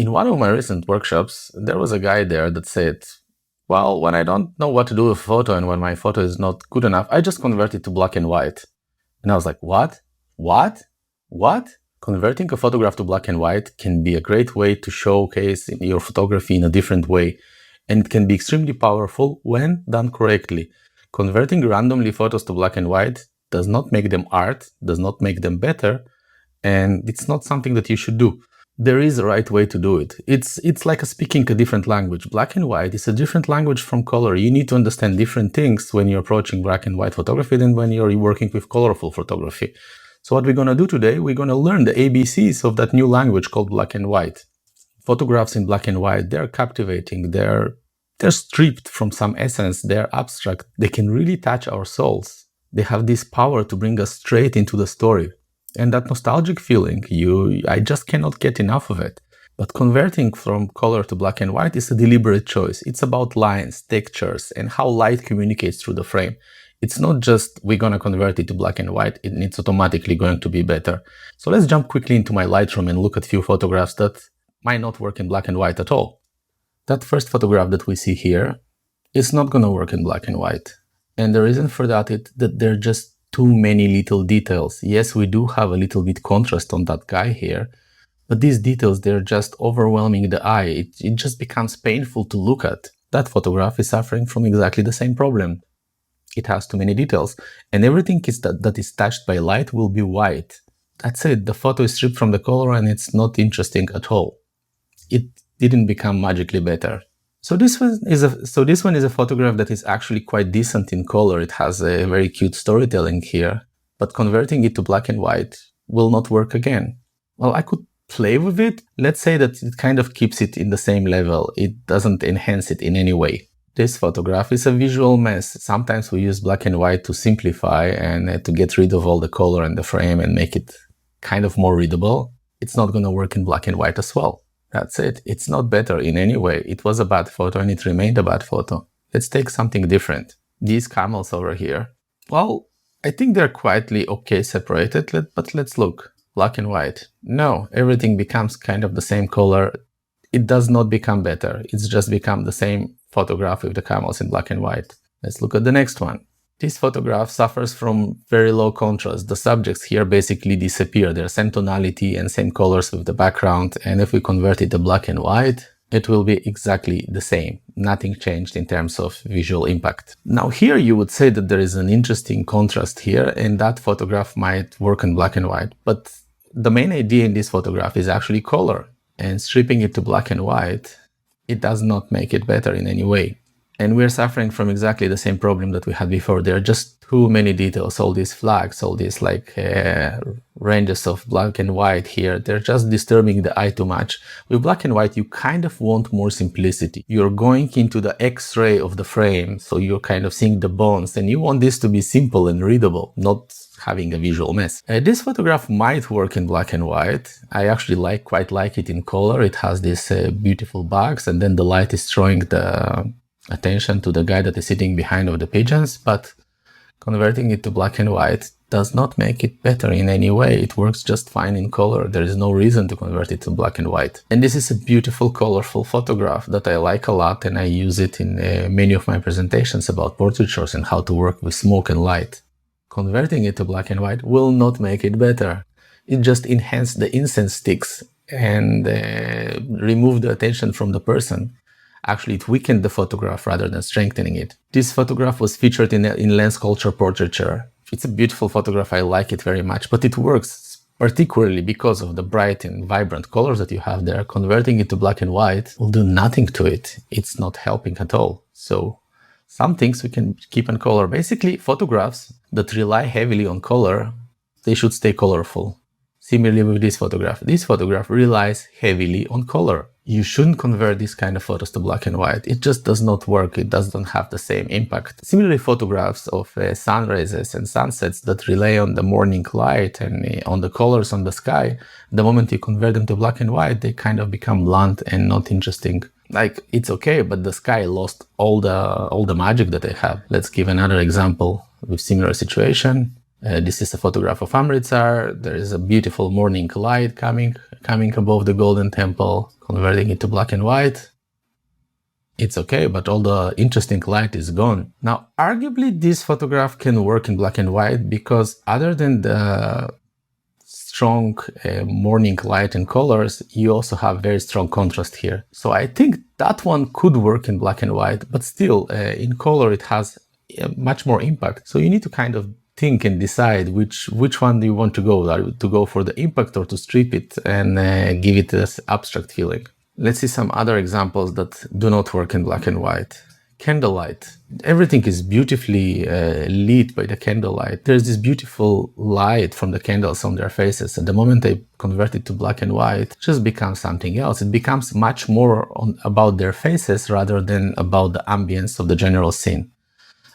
In one of my recent workshops, there was a guy there that said, well, when I don't know what to do with a photo and when my photo is not good enough, I just convert it to black and white. And I was like, what? What? What? Converting a photograph to black and white can be a great way to showcase your photography in a different way. And it can be extremely powerful when done correctly. Converting randomly photos to black and white does not make them art, does not make them better, and it's not something that you should do. There is a right way to do it. It's like speaking a different language. Black and white is a different language from color. You need to understand different things when you're approaching black and white photography than when you're working with colorful photography. So what we're going to do today, we're going to learn the ABCs of that new language called black and white. Photographs in black and white, they're captivating, they're stripped from some essence, they're abstract, they can really touch our souls. They have this power to bring us straight into the story. And that nostalgic feeling, I just cannot get enough of it. But converting from color to black and white is a deliberate choice. It's about lines, textures, and how light communicates through the frame. It's not just we're going to convert it to black and white, it's automatically going to be better. So let's jump quickly into my Lightroom and look at a few photographs that might not work in black and white at all. That first photograph that we see here is not going to work in black and white. And the reason for that is that there are just too many little details. Yes, we do have a little bit contrast on that guy here, but these details, they're just overwhelming the eye. It just becomes painful to look at. That photograph is suffering from exactly the same problem. It has too many details, and everything that is touched by light will be white. That's it. The photo is stripped from the color and it's not interesting at all. It didn't become magically better. So this one is a photograph that is actually quite decent in color. It has a very cute storytelling here, but converting it to black and white will not work again. Well, I could play with it. Let's say that it kind of keeps it in the same level. It doesn't enhance it in any way. This photograph is a visual mess. Sometimes we use black and white to simplify and to get rid of all the color in the frame and make it kind of more readable. It's not going to work in black and white as well. That's it. It's not better in any way. It was a bad photo and it remained a bad photo. Let's take something different. These camels over here. Well, I think they're quietly okay separated, but let's look. Black and white. No, everything becomes kind of the same color. It does not become better. It's just become the same photograph with the camels in black and white. Let's look at the next one. This photograph suffers from very low contrast. The subjects here basically disappear. They're same tonality and same colors with the background. And if we convert it to black and white, it will be exactly the same. Nothing changed in terms of visual impact. Now here you would say that there is an interesting contrast here and that photograph might work in black and white. But the main idea in this photograph is actually color. And stripping it to black and white, it does not make it better in any way. And we're suffering from exactly the same problem that we had before. There are just too many details, all these flags, all these ranges of black and white here. They're just disturbing the eye too much. With black and white, you kind of want more simplicity. You're going into the X-ray of the frame, so you're kind of seeing the bones, and you want this to be simple and readable, not having a visual mess. This photograph might work in black and white. I actually quite like it in color. It has these beautiful bugs, and then the light is throwing the attention to the guy that is sitting behind of the pigeons, but converting it to black and white does not make it better in any way. It works just fine in color. There is no reason to convert it to black and white. And this is a beautiful, colorful photograph that I like a lot, and I use it in many of my presentations about portraitures and how to work with smoke and light. Converting it to black and white will not make it better. It just enhanced the incense sticks and removed the attention from the person. Actually, it weakened the photograph rather than strengthening it. This photograph was featured in Lens Culture Portraiture. It's a beautiful photograph, I like it very much, but it works particularly because of the bright and vibrant colors that you have there. Converting it to black and white will do nothing to it. It's not helping at all. So some things we can keep in color. Basically, photographs that rely heavily on color, they should stay colorful. Similarly with this photograph relies heavily on color. You shouldn't convert these kind of photos to black and white. It just does not work. It doesn't have the same impact. Similarly, photographs of sunrises and sunsets that rely on the morning light and on the colors on the sky, the moment you convert them to black and white, they kind of become blunt and not interesting. Like, it's okay, but the sky lost all the magic that they have. Let's give another example with similar situation. This is a photograph of Amritsar. There is a beautiful morning light coming coming above the golden temple, converting it to black and white. It's okay, but all the interesting light is gone. Now, arguably, this photograph can work in black and white because other than the strong morning light and colors, you also have very strong contrast here. So I think that one could work in black and white, but still in color it has much more impact. So you need to kind of think and decide which one do you want to go for the impact or to strip it and give it this abstract feeling. Let's see some other examples that do not work in black and white. Candlelight. Everything is beautifully lit by the candlelight. There's this beautiful light from the candles on their faces. At the moment they convert it to black and white, it just becomes something else. It becomes much more about their faces rather than about the ambience of the general scene.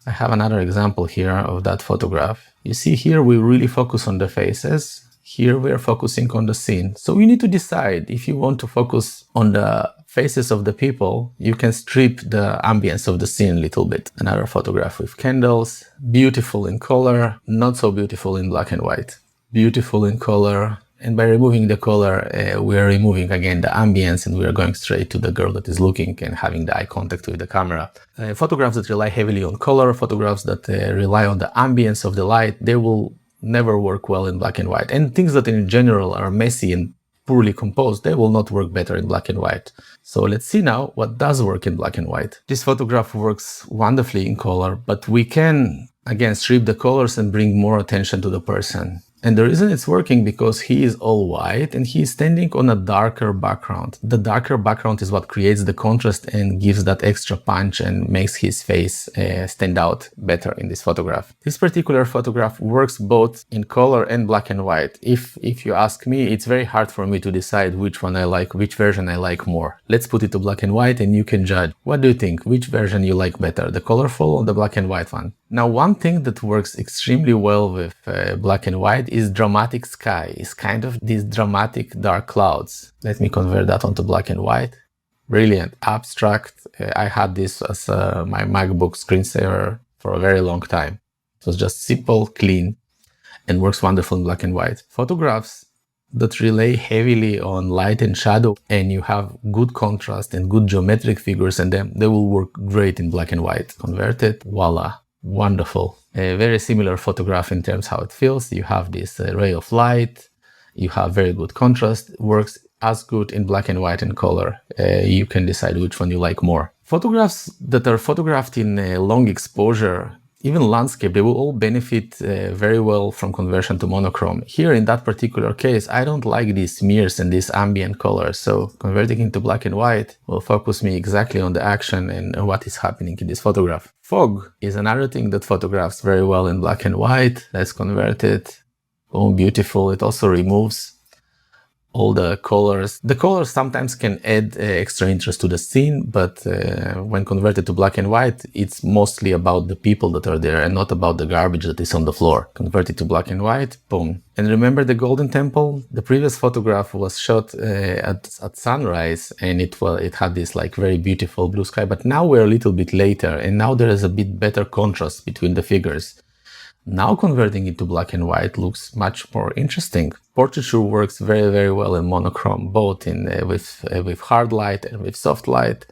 I have another example here of that photograph. You see here we really focus on the faces. Here we are focusing on the scene. So you need to decide if you want to focus on the faces of the people, you can strip the ambience of the scene a little bit. Another photograph with candles, beautiful in color, not so beautiful in black and white. Beautiful in color, and by removing the color, we are removing again the ambience and we are going straight to the girl that is looking and having the eye contact with the camera. Photographs that rely heavily on color, photographs that rely on the ambience of the light, they will never work well in black and white. And things that in general are messy and poorly composed, they will not work better in black and white. So let's see now what does work in black and white. This photograph works wonderfully in color, but we can again strip the colors and bring more attention to the person. And the reason it's working because he is all white and he is standing on a darker background. The darker background is what creates the contrast and gives that extra punch and makes his face stand out better in this photograph. This particular photograph works both in color and black and white. If you ask me, it's very hard for me to decide which one I like, which version I like more. Let's put it to black and white and you can judge. What do you think? Which version you like better, the colorful or the black and white one? Now, one thing that works extremely well with black and white is dramatic sky. It's kind of these dramatic dark clouds. Let me convert that onto black and white. Brilliant, abstract. I had this as my MacBook screensaver for a very long time. It was just simple, clean, and works wonderful in black and white. Photographs that rely heavily on light and shadow and you have good contrast and good geometric figures in them, they will work great in black and white. Convert it, voila. Wonderful. A very similar photograph in terms how it feels. You have this ray of light, you have very good contrast, works as good in black and white and color. You can decide which one you like more. Photographs that are photographed in long exposure, even landscape, they will all benefit very well from conversion to monochrome. Here in that particular case, I don't like these smears and these ambient colors, so converting into black and white will focus me exactly on the action and what is happening in this photograph. Fog is another thing that photographs very well in black and white. Let's convert it. Oh, beautiful. It also removes all the colors. The colors sometimes can add extra interest to the scene, but when converted to black and white, it's mostly about the people that are there and not about the garbage that is on the floor. Convert it to black and white, boom. And remember the Golden Temple? The previous photograph was shot at sunrise and it had this like very beautiful blue sky, but now we're a little bit later and now there is a bit better contrast between the figures. Now converting it to black and white looks much more interesting. Portraiture works very, very well in monochrome, both with hard light and with soft light.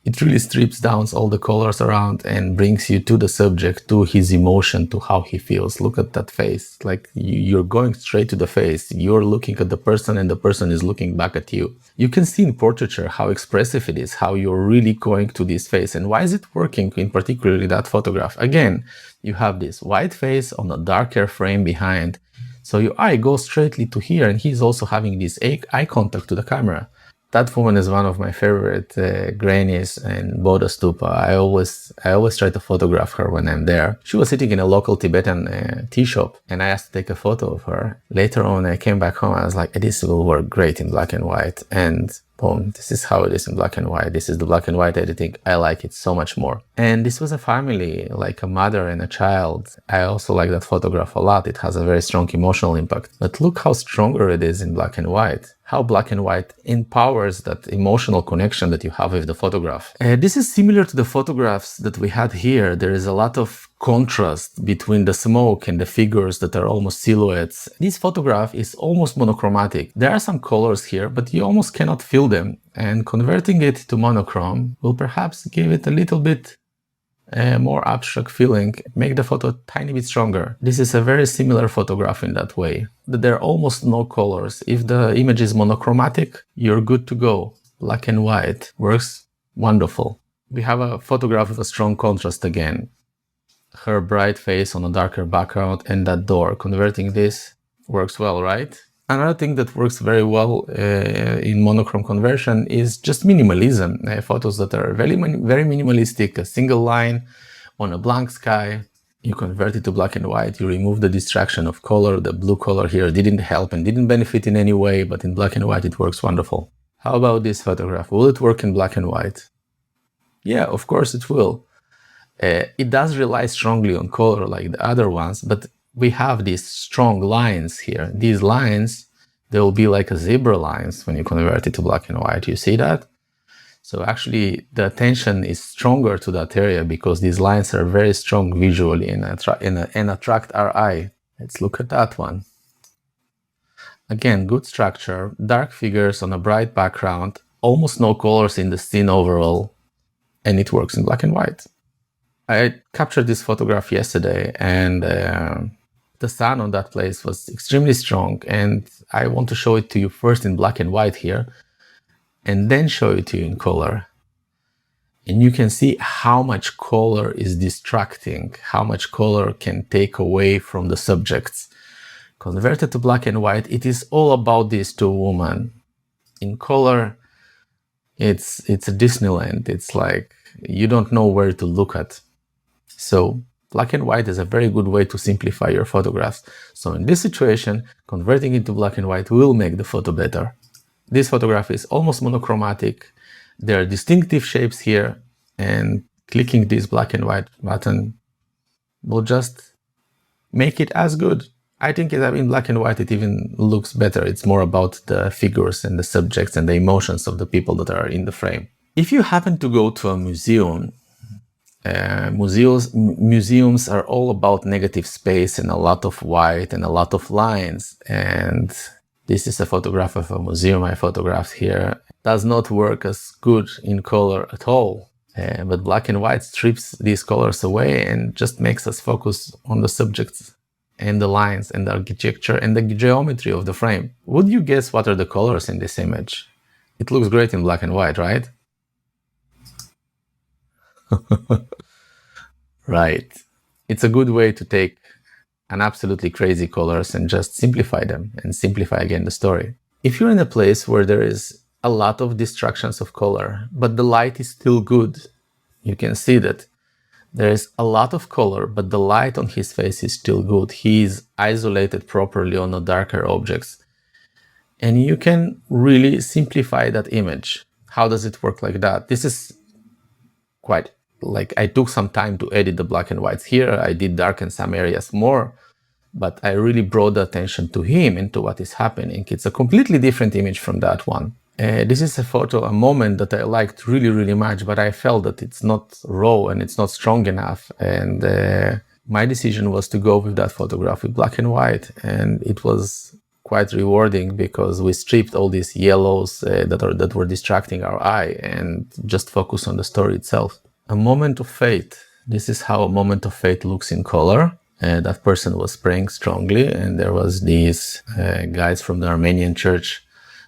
It really strips down all the colors around and brings you to the subject, to his emotion, to how he feels. Look at that face. Like you're going straight to the face. You're looking at the person and the person is looking back at you. You can see in portraiture how expressive it is, how you're really going to this face. And why is it working in particularly that photograph? Again, you have this white face on a darker frame behind. So your eye goes straightly to here and he's also having this eye contact to the camera. That woman is one of my favorite grannies in Bodha Stupa. I always try to photograph her when I'm there. She was sitting in a local Tibetan tea shop and I asked to take a photo of her. Later on, I came back home. I was like, this will work great in black and white. And boom, this is how it is in black and white. This is the black and white editing. I like it so much more. And this was a family, like a mother and a child. I also like that photograph a lot. It has a very strong emotional impact. But look how stronger it is in black and white. how black and white empowers that emotional connection that you have with the photograph. This is similar to the photographs that we had here. There is a lot of contrast between the smoke and the figures that are almost silhouettes. This photograph is almost monochromatic. There are some colors here, but you almost cannot feel them. And converting it to monochrome will perhaps give it a little bit more abstract feeling, make the photo a tiny bit stronger. This is a very similar photograph in that way. There are almost no colors. If the image is monochromatic, you're good to go. Black and white works wonderful. We have a photograph with a strong contrast again. Her bright face on a darker background and that door. Converting this works well, right? Another thing that works very well in monochrome conversion is just minimalism. Photos that are very minimalistic, a single line on a blank sky. You convert it to black and white, you remove the distraction of color. The blue color here didn't help and didn't benefit in any way, but in black and white it works wonderful. How about this photograph? Will it work in black and white? Yeah, of course it will. It does rely strongly on color like the other ones, but we have these strong lines here. These lines, they will be like a zebra lines when you convert it to black and white. You see that? So actually the attention is stronger to that area because these lines are very strong visually and attract our eye. Let's look at that one. Again, good structure, dark figures on a bright background, almost no colors in the scene overall, and it works in black and white. I captured this photograph yesterday and the sun on that place was extremely strong, and I want to show it to you first in black and white here and then show it to you in color. And you can see how much color is distracting, how much color can take away from the subjects. Converted to black and white, it is all about these two women. In color, it's a Disneyland. It's like you don't know where to look at. So black and white is a very good way to simplify your photographs. So in this situation, converting it to black and white will make the photo better. This photograph is almost monochromatic. There are distinctive shapes here, and clicking this black and white button will just make it as good. I think in black and white it even looks better. It's more about the figures and the subjects and the emotions of the people that are in the frame. If you happen to go to a museum, museums are all about negative space and a lot of white and a lot of lines. And this is a photograph of a museum I photographed here. It does not work as good in color at all. But black and white strips these colors away and just makes us focus on the subjects and the lines and the architecture and the geometry of the frame. Would you guess what are the colors in this image? It looks great in black and white, right? Right. It's a good way to take an absolutely crazy colors and just simplify them and simplify again the story. If you're in a place where there is a lot of distractions of color, but the light is still good, you can see that there is a lot of color, but the light on his face is still good. He is isolated properly on the darker objects. And you can really simplify that image. How does it work like that? This is quite like I took some time to edit the black and whites here. I did darken some areas more, but I really brought the attention to him and to what is happening. It's a completely different image from that one. This is a photo, a moment that I liked really, really much, but I felt that it's not raw and it's not strong enough. And my decision was to go with that photograph with black and white. And it was quite rewarding because we stripped all these yellows that were distracting our eye and just focus on the story itself. A moment of faith. This is how a moment of faith looks in color. That person was praying strongly, and there was these guys from the Armenian church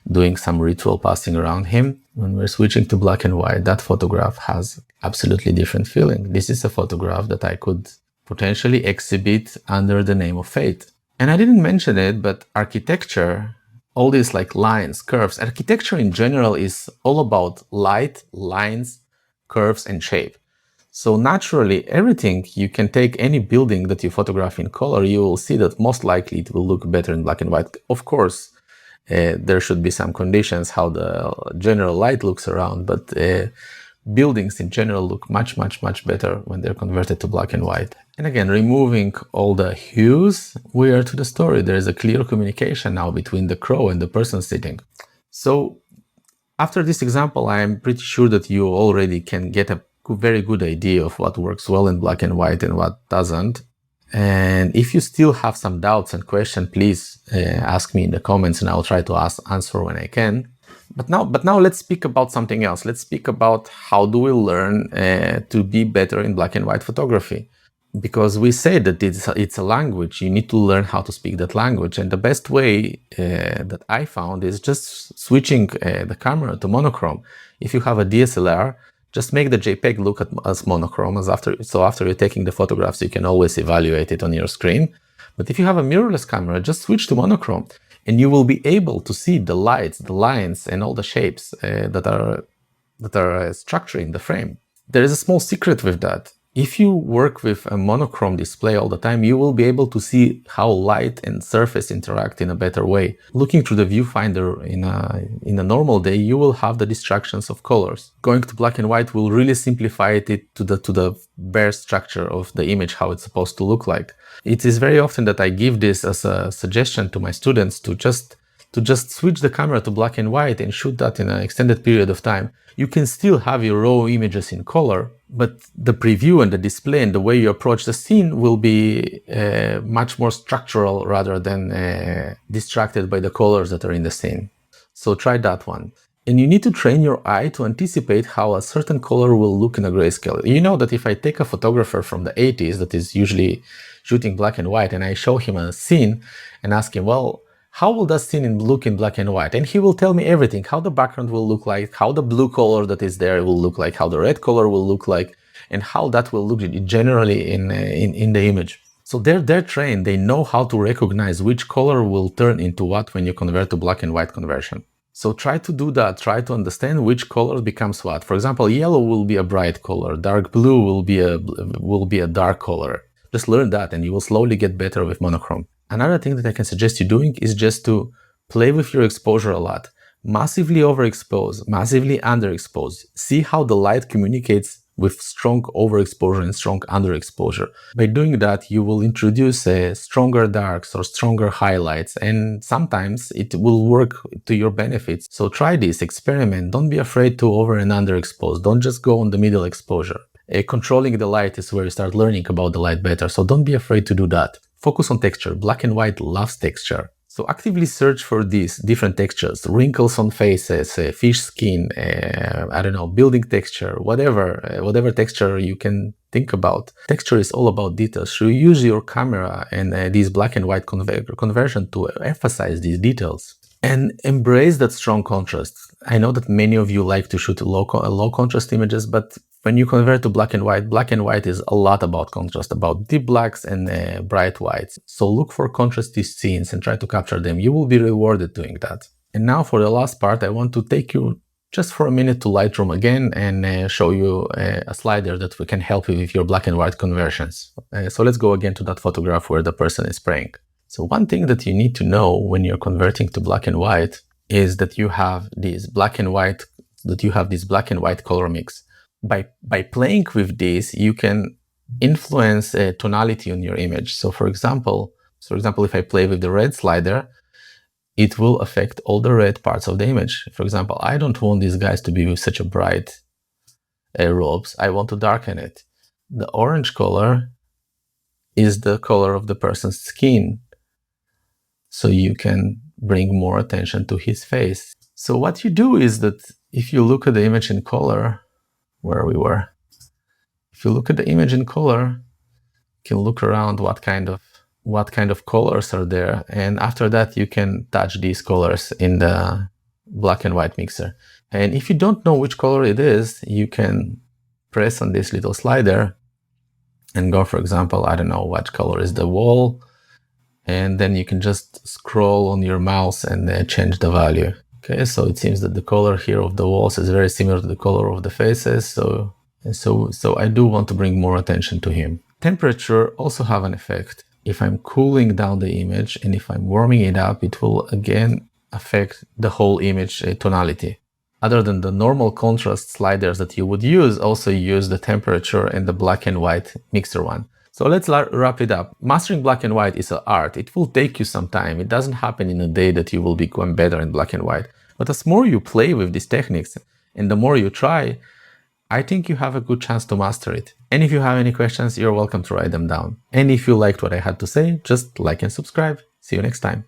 doing some ritual passing around him. When we're switching to black and white, that photograph has absolutely different feeling. This is a photograph that I could potentially exhibit under the name of faith. And I didn't mention it, but architecture, all these like lines, curves, architecture in general is all about light, lines, curves, and shape. So naturally, everything, you can take any building that you photograph in color, you will see that most likely it will look better in black and white. Of course, there should be some conditions how the general light looks around, but buildings in general look much, much, much better when they're converted to black and white. And again, removing all the hues, we are to the story. There is a clear communication now between the crow and the person sitting. So after this example, I'm pretty sure that you already can get a very good idea of what works well in black and white and what doesn't. And if you still have some doubts and questions, please ask me in the comments and I'll try to answer when I can. But now let's speak about something else. Let's speak about how do we learn to be better in black and white photography. Because we say that it's a language, you need to learn how to speak that language. And the best way that I found is just switching the camera to monochrome. If you have a DSLR, just make the JPEG look as monochrome, so after you're taking the photographs, you can always evaluate it on your screen. But if you have a mirrorless camera, just switch to monochrome, and you will be able to see the lights, the lines, and all the shapes that are structuring the frame. There is a small secret with that. If you work with a monochrome display all the time, you will be able to see how light and surface interact in a better way. Looking through the viewfinder in a normal day, you will have the distractions of colors. Going to black and white will really simplify it to the bare structure of the image, how it's supposed to look like. It is very often that I give this as a suggestion to my students to just switch the camera to black and white and shoot that in an extended period of time. You can still have your raw images in color, but the preview and the display and the way you approach the scene will be much more structural rather than distracted by the colors that are in the scene. So try that one. And you need to train your eye to anticipate how a certain color will look in a grayscale. You know that if I take a photographer from the 80s that is usually shooting black and white and I show him a scene and ask him, well, how will that scene look in black and white? And he will tell me everything, how the background will look like, how the blue color that is there will look like, how the red color will look like, and how that will look generally in the image. So they're trained, they know how to recognize which color will turn into what when you convert to black and white conversion. So try to do that, try to understand which color becomes what. For example, yellow will be a bright color, dark blue will be a dark color. Just learn that and you will slowly get better with monochrome. Another thing that I can suggest you doing is just to play with your exposure a lot. Massively overexpose, massively underexpose. See how the light communicates with strong overexposure and strong underexposure. By doing that, you will introduce stronger darks or stronger highlights, and sometimes it will work to your benefits. So try this, experiment. Don't be afraid to over and underexpose. Don't just go on the middle exposure. Controlling the light is where you start learning about the light better, so don't be afraid to do that. Focus on texture. Black and white loves texture. So actively search for these different textures, wrinkles on faces, fish skin, I don't know, building texture, whatever texture you can think about. Texture is all about details. So you use your camera and these black and white conversion to emphasize these details. And embrace that strong contrast. I know that many of you like to shoot low contrast images, but when you convert to black and white is a lot about contrast, about deep blacks and bright whites. So look for contrasty scenes and try to capture them. You will be rewarded doing that. And now for the last part, I want to take you just for a minute to Lightroom again and show you a slider that can help you with your black and white conversions. So let's go again to that photograph where the person is praying. So one thing that you need to know when you're converting to black and white is that you have this black and white color mix. By playing with this, you can influence a tonality on your image. So for example, if I play with the red slider, it will affect all the red parts of the image. For example, I don't want these guys to be with such a bright robes. I want to darken it. The orange color is the color of the person's skin. So you can bring more attention to his face. So what you do is that if you look at the image in color, if you look at the image in color, you can look around what kind of colors are there. And after that, you can touch these colors in the black and white mixer. And if you don't know which color it is, you can press on this little slider and go, for example, I don't know what color is the wall. And then you can just scroll on your mouse and change the value. Okay, so it seems that the color here of the walls is very similar to the color of the faces. So I do want to bring more attention to him. Temperature also have an effect. If I'm cooling down the image and if I'm warming it up, it will again affect the whole image tonality. Other than the normal contrast sliders that you would use, also use the temperature and the black and white mixer one. So let's wrap it up. Mastering black and white is an art. It will take you some time. It doesn't happen in a day that you will become better in black and white. But as more you play with these techniques and the more you try, I think you have a good chance to master it. And if you have any questions, you're welcome to write them down. And if you liked what I had to say, just like and subscribe. See you next time.